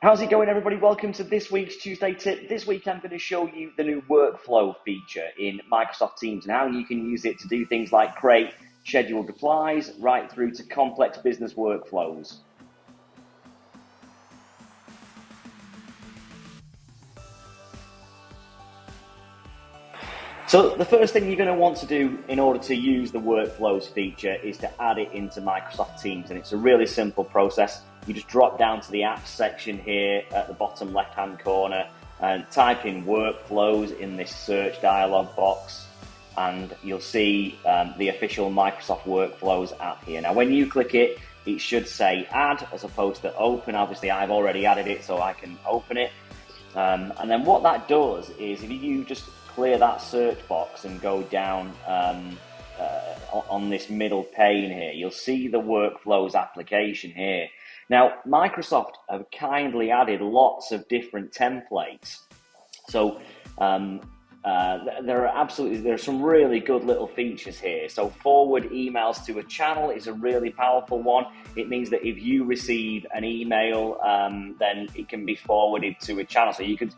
How's it going, everybody? Welcome to this week's Tuesday Tip. This week I'm going to show you the new workflow feature in Microsoft Teams and how you can use it to do things like create scheduled replies right through to complex business workflows. So the first thing you're going to want to do in order to use the workflows feature is to add it into Microsoft Teams, and it's a really simple process. You just drop down to the apps section here at the bottom left hand corner and type in workflows in this search dialog box, and you'll see the official Microsoft Workflows app here. Now when you click it, it should say add as opposed to open. Obviously I've already added it so I can open it, and then what that does is if you just clear that search box and go down on this middle pane here, you'll see the Workflows application here. Now, Microsoft have kindly added lots of different templates. So there are some really good little features here. So forward emails to a channel is a really powerful one. It means that if you receive an email, then it can be forwarded to a channel. So you can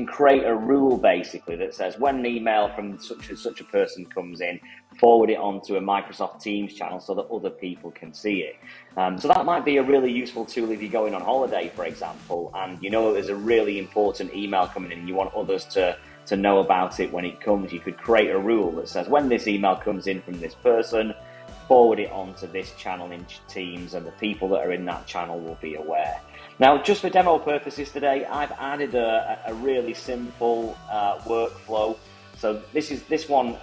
create a rule basically that says when an email from such and such a person comes in, forward it onto a Microsoft Teams channel so that other people can see it. So that might be a really useful tool if you're going on holiday, for example, and you know there's a really important email coming in and you want others to know about it when it comes. You could create a rule that says when this email comes in from this person, forward it onto this channel in Teams and the people that are in that channel will be aware. Now, just for demo purposes today, I've added a really simple workflow. So this one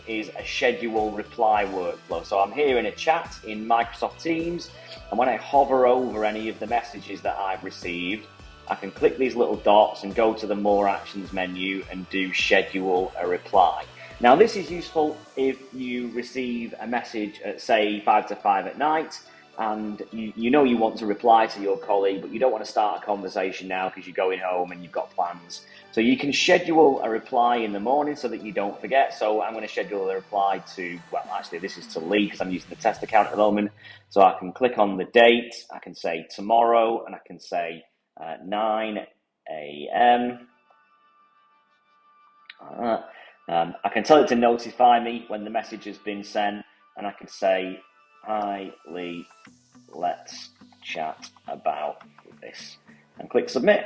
is a schedule reply workflow. So I'm here in a chat in Microsoft Teams, and when I hover over any of the messages that I've received, I can click these little dots and go to the More Actions menu and do Schedule a Reply. Now, this is useful if you receive a message at, say, 5 to 5 at night, and you know you want to reply to your colleague, but you don't want to start a conversation now because you're going home and you've got plans. So you can schedule a reply in the morning so that you don't forget. So I'm going to schedule a reply to, well, actually this is to Lee because I'm using the test account at the moment. So I can click on the date, I can say tomorrow, and I can say 9 a.m. I can tell it to notify me when the message has been sent, and I can say, hi Lee, let's chat about this, and click submit.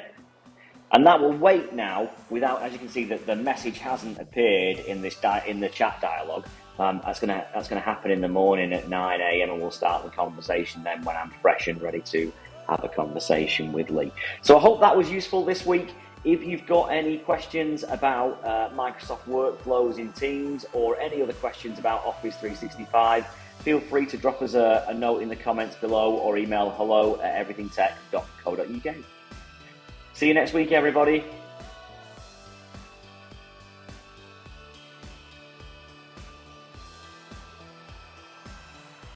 And that will wait now without, as you can see, that the message hasn't appeared in this in the chat dialog. That's gonna happen in the morning at 9 a.m. and we'll start the conversation then when I'm fresh and ready to have a conversation with Lee. So I hope that was useful this week. If you've got any questions about Microsoft Workflows in Teams or any other questions about Office 365, feel free to drop us a note in the comments below or email hello@everythingtech.co.uk. See you next week, everybody.